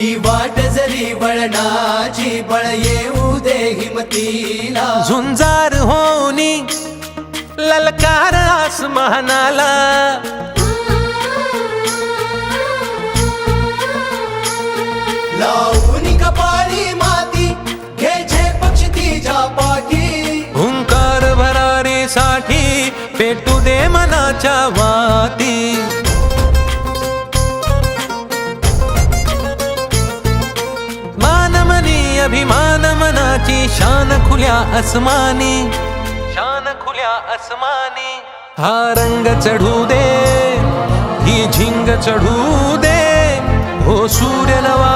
ही वाट जरी वळणाची बळ येऊ दे हिमतीला झुंजार होनी ललकार आसमानाला लावून कपाळी माती घ्यायचे पक्षी तिच्या पाठी हुंकार भरारीसाठी पेटू दे मनाच्या वाती मानमनी अभिमान मनाची शान खुल्या आसमानी शान खुल्या आसमानी हा रंग चढू दे ही झिंग चढू दे हो सूर्य नवा